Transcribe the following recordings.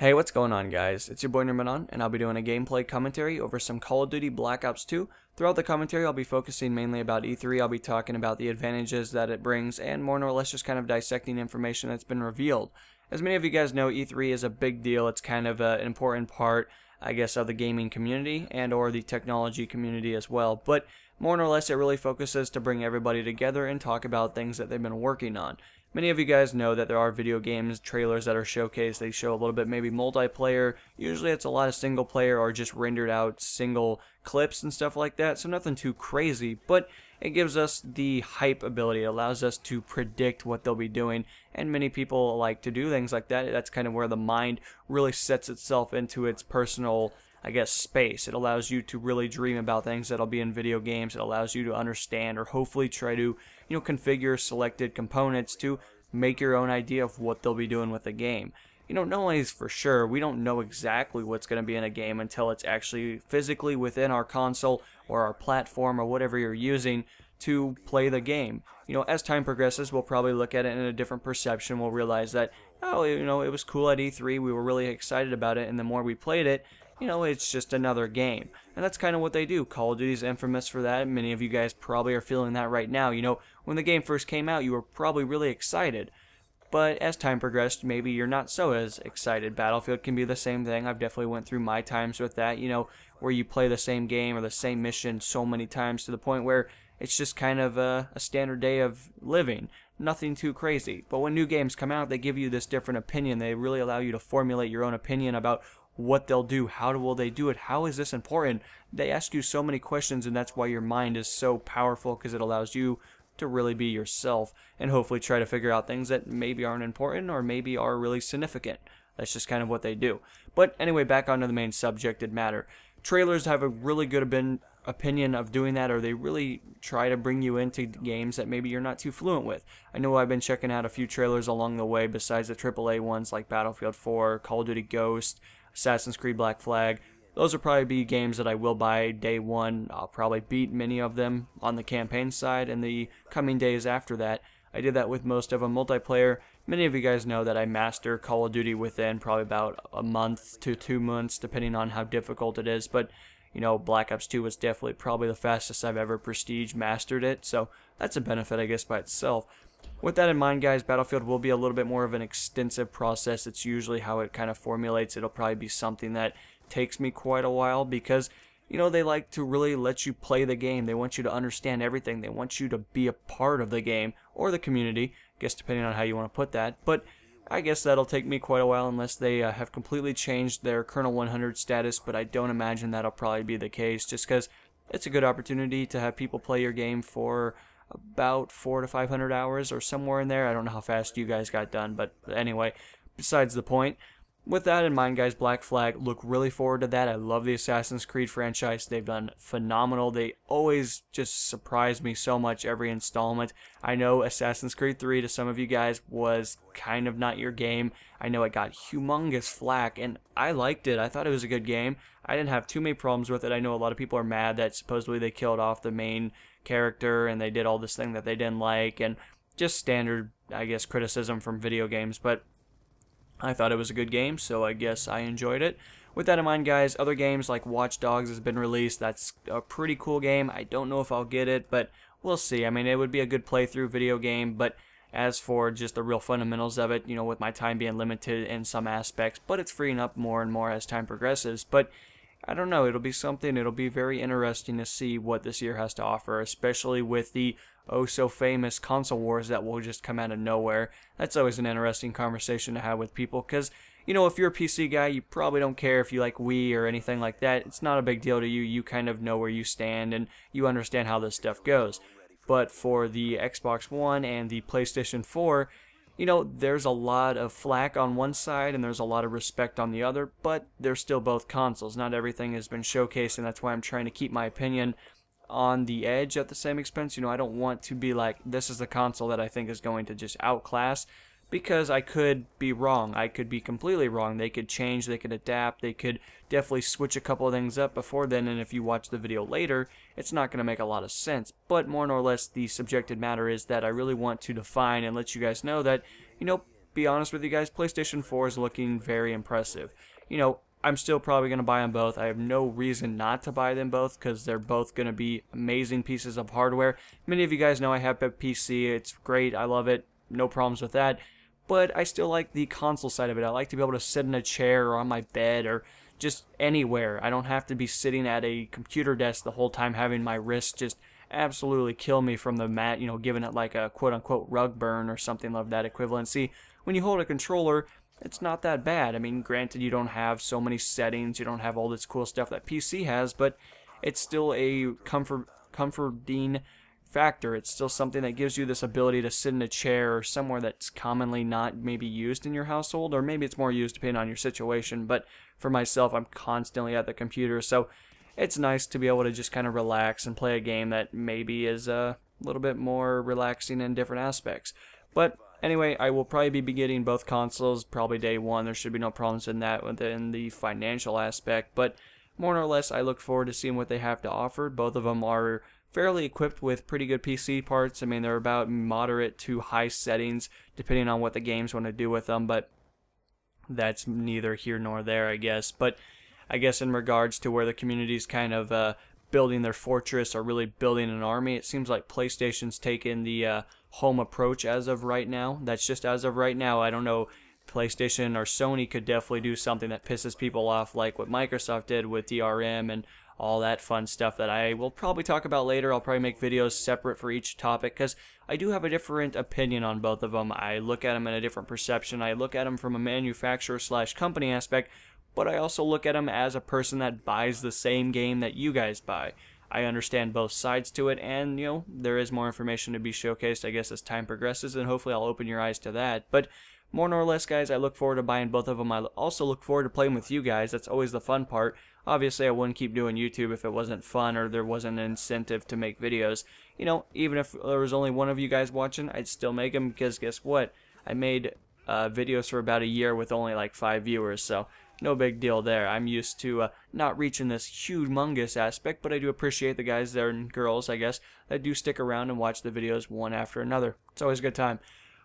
Hey, what's going on, guys? It's your boy Nirmanon, and I'll be doing a gameplay commentary over some Call of Duty Black Ops 2. Throughout the commentary, I'll be focusing mainly about E3. I'll be talking about the advantages that it brings, and more or less just kind of dissecting information that's been revealed. As many of you guys know, E3 is a big deal. It's kind of an important part, I guess, of the gaming community and or the technology community as well. But more or less, it really focuses to bring everybody together and talk about things that they've been working on. Many of you guys know that there are video games trailers that are showcased. They show a little bit maybe multiplayer. Usually it's a lot of single player or just rendered out single clips and stuff like that. So nothing too crazy, but it gives us the hype ability. It allows us to predict what they'll be doing. And many people like to do things like that. That's kind of where the mind really sets itself into its personal, I guess, space. It allows you to really dream about things that'll be in video games. It allows you to understand or hopefully try to, configure selected components to make your own idea of what they'll be doing with the game. Not only for sure, we don't know exactly what's going to be in a game until it's actually physically within our console or our platform or whatever you're using to play the game. As time progresses, we'll probably look at it in a different perception. We'll realize that, it was cool at E3, we were really excited about it, and the more we played it, it's just another game. And that's kind of what they do. Call of Duty's infamous for that. Many of you guys probably are feeling that right now. When the game first came out, you were probably really excited. But as time progressed, maybe you're not so as excited. Battlefield can be the same thing. I've definitely went through my times with that, where you play the same game or the same mission so many times to the point where it's just kind of a standard day of living. Nothing too crazy. But when new games come out, they give you this different opinion. They really allow you to formulate your own opinion about what they'll do, how will they do it, how is this important. They ask you so many questions, and that's why your mind is so powerful, because it allows you to really be yourself and hopefully try to figure out things that maybe aren't important or maybe are really significant. That's just kind of what they do. But anyway, back onto the main subject matter. Trailers have a really good opinion of doing that, or they really try to bring you into games that maybe you're not too fluent with. I know I've been checking out a few trailers along the way besides the AAA ones like Battlefield 4, Call of Duty Ghost, Assassin's Creed Black Flag. Those will probably be games that I will buy day one. I'll probably beat many of them on the campaign side in the coming days after that. I did that with most of them. Multiplayer, many of you guys know that I master Call of Duty within probably about a month to 2 months, depending on how difficult it is. But, Black Ops 2 was definitely probably the fastest I've ever prestige mastered it. So that's a benefit, I guess, by itself. With that in mind, guys, Battlefield will be a little bit more of an extensive process. It's usually how it kind of formulates. It'll probably be something that takes me quite a while because, they like to really let you play the game. They want you to understand everything. They want you to be a part of the game or the community, I guess depending on how you want to put that. But I guess that'll take me quite a while unless they have completely changed their Kernel 100 status, but I don't imagine that'll probably be the case just because it's a good opportunity to have people play your game for about 400 to 500 hours or somewhere in there. I don't know how fast you guys got done, but anyway, besides the point. With that in mind, guys, Black Flag, look really forward to that. I love the Assassin's Creed franchise. They've done phenomenal. They always just surprise me so much every installment. I know Assassin's Creed 3 to some of you guys was kind of not your game. I know it got humongous flack, and I liked it. I thought it was a good game. I didn't have too many problems with it. I know a lot of people are mad that supposedly they killed off the main character and they did all this thing that they didn't like, and just standard, I guess, criticism from video games, but I thought it was a good game, so I guess I enjoyed it. With that in mind, guys, other games like Watch Dogs has been released. That's a pretty cool game. I don't know if I'll get it, but we'll see. I mean, it would be a good playthrough video game, but as for just the real fundamentals of it, with my time being limited in some aspects, but it's freeing up more and more as time progresses. But I don't know, it'll be something. It'll be very interesting to see what this year has to offer, especially with the oh-so-famous console wars that will just come out of nowhere. That's always an interesting conversation to have with people because, if you're a PC guy, you probably don't care if you like Wii or anything like that. It's not a big deal to you. You kind of know where you stand and you understand how this stuff goes. But for the Xbox One and the PlayStation 4, there's a lot of flack on one side and there's a lot of respect on the other, but they're still both consoles. Not everything has been showcased, and that's why I'm trying to keep my opinion on the edge at the same expense. I don't want to be like, this is the console that I think is going to just outclass, because I could be wrong. I could be completely wrong. They could change, they could adapt, they could definitely switch a couple of things up before then, and if you watch the video later, it's not going to make a lot of sense. But more or less, the subjective matter is that I really want to define and let you guys know that, be honest with you guys, PlayStation 4 is looking very impressive. You know, I'm still probably going to buy them both. I have no reason not to buy them both because they're both going to be amazing pieces of hardware. Many of you guys know I have a PC. It's great. I love it. No problems with that. But I still like the console side of it. I like to be able to sit in a chair or on my bed or just anywhere. I don't have to be sitting at a computer desk the whole time having my wrist just absolutely kill me from the mat, you know, giving it like a quote-unquote rug burn or something of that equivalency. When you hold a controller, it's not that bad. I mean, granted, you don't have so many settings, you don't have all this cool stuff that PC has, but it's still a comforting factor. It's still something that gives you this ability to sit in a chair or somewhere that's commonly not maybe used in your household, or maybe it's more used depending on your situation. But for myself, I'm constantly at the computer, so it's nice to be able to just kind of relax and play a game that maybe is a little bit more relaxing in different aspects. But anyway, I will probably be getting both consoles probably day one. There should be no problems in that within the financial aspect, but more or less I look forward to seeing what they have to offer. Both of them are fairly equipped with pretty good PC parts. I mean, they're about moderate to high settings depending on what the games want to do with them, but that's neither here nor there, I guess. But I guess in regards to where the community's kind of building their fortress or really building an army, it seems like PlayStation's taken the home approach as of right now. That's just as of right now. I don't know, PlayStation or Sony could definitely do something that pisses people off like what Microsoft did with DRM and all that fun stuff that I will probably talk about later. I'll probably make videos separate for each topic because I do have a different opinion on both of them. I look at them in a different perception. I look at them from a manufacturer / company aspect, but I also look at them as a person that buys the same game that you guys buy. I understand both sides to it, and, you know, there is more information to be showcased, I guess, as time progresses, and hopefully I'll open your eyes to that. But more or less, guys, I look forward to buying both of them. I also look forward to playing with you guys. That's always the fun part. Obviously, I wouldn't keep doing YouTube if it wasn't fun or there wasn't an incentive to make videos. You know, even if there was only one of you guys watching, I'd still make them because guess what? I made videos for about a year with only like 5 viewers, so no big deal there. I'm used to not reaching this humongous aspect, but I do appreciate the guys there and girls, I guess, that do stick around and watch the videos one after another. It's always a good time.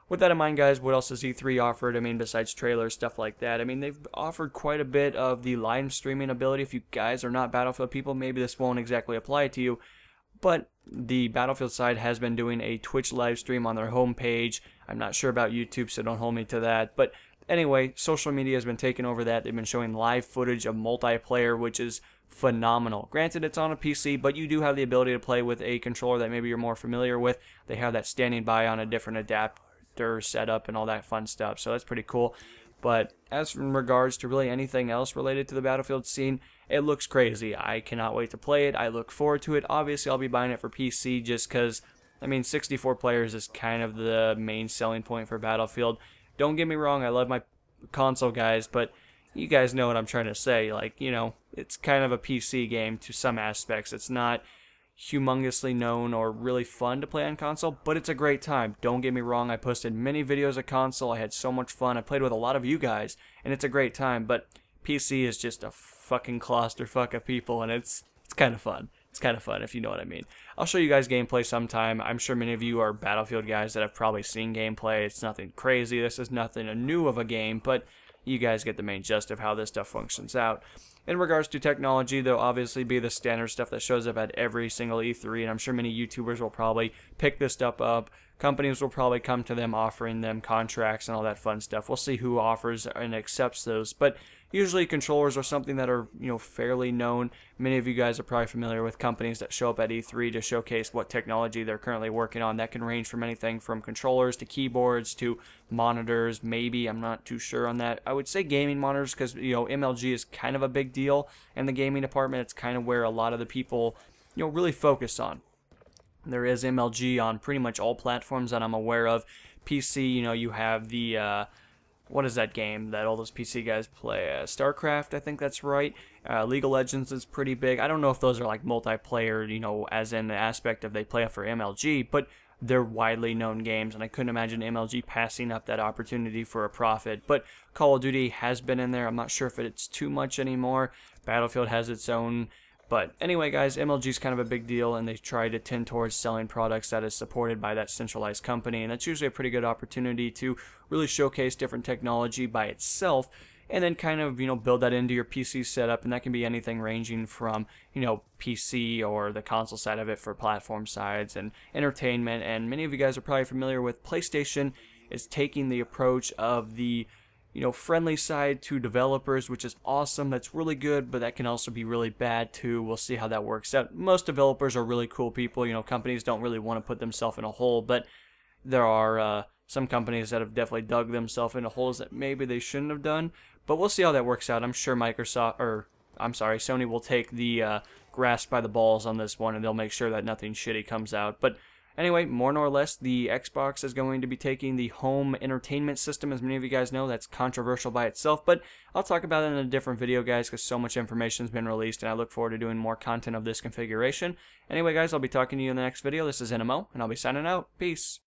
With that in mind, guys, what else has E3 offered? I mean, besides trailers, stuff like that. I mean, they've offered quite a bit of the live streaming ability. If you guys are not Battlefield people, maybe this won't exactly apply to you. But the Battlefield side has been doing a Twitch live stream on their homepage. I'm not sure about YouTube, so don't hold me to that. But anyway, social media has been taking over that. They've been showing live footage of multiplayer, which is phenomenal. Granted, it's on a PC, but you do have the ability to play with a controller that maybe you're more familiar with. They have that standing by on a different adapter setup and all that fun stuff, so that's pretty cool. But as in regards to really anything else related to the Battlefield scene, it looks crazy. I cannot wait to play it. I look forward to it. Obviously, I'll be buying it for PC just because, I mean, 64 players is kind of the main selling point for Battlefield. Don't get me wrong, I love my console guys, but you guys know what I'm trying to say. Like, you know, it's kind of a PC game to some aspects. It's not humongously known or really fun to play on console, but it's a great time. Don't get me wrong, I posted many videos of console. I had so much fun. I played with a lot of you guys, and it's a great time, but PC is just a fucking clusterfuck of people, and it's kind of fun. It's kind of fun, if you know what I mean. I'll show you guys gameplay sometime. I'm sure many of you are Battlefield guys that have probably seen gameplay. It's nothing crazy. This is nothing new of a game, but you guys get the main gist of how this stuff functions out. In regards to technology, there'll obviously be the standard stuff that shows up at every single E3, and I'm sure many YouTubers will probably pick this stuff up. Companies will probably come to them offering them contracts and all that fun stuff. We'll see who offers and accepts those, but usually controllers are something that are, you know, fairly known. Many of you guys are probably familiar with companies that show up at E3 to showcase what technology they're currently working on. That can range from anything from controllers to keyboards to monitors, maybe. I'm not too sure on that. I would say gaming monitors because, you know, MLG is kind of a big deal in the gaming department. It's kind of where a lot of the people, you know, really focus on. There is MLG on pretty much all platforms that I'm aware of. PC, you know, you have the what is that game that all those PC guys play? StarCraft, I think that's right. League of Legends is pretty big. I don't know if those are like multiplayer, you know, as in the aspect of they play for MLG, but they're widely known games, and I couldn't imagine MLG passing up that opportunity for a profit. But Call of Duty has been in there. I'm not sure if it's too much anymore. Battlefield has its own But anyway, guys, MLG is kind of a big deal, and they try to tend towards selling products that is supported by that centralized company, and that's usually a pretty good opportunity to really showcase different technology by itself, and then kind of, build that into your PC setup, and that can be anything ranging from, PC or the console side of it for platform sides and entertainment. And many of you guys are probably familiar with PlayStation is taking the approach of the friendly side to developers, which is awesome. That's really good, but that can also be really bad too. We'll see how that works out. Most developers are really cool people. Companies don't really want to put themselves in a hole, but there are some companies that have definitely dug themselves into holes that maybe they shouldn't have done. But we'll see how that works out. I'm sure Sony will take the grasp by the balls on this one, and they'll make sure that nothing shitty comes out. But anyway, more nor less, the Xbox is going to be taking the home entertainment system. As many of you guys know, that's controversial by itself, but I'll talk about it in a different video, guys, because so much information has been released, and I look forward to doing more content of this configuration. Anyway, guys, I'll be talking to you in the next video. This is NMO, and I'll be signing out. Peace.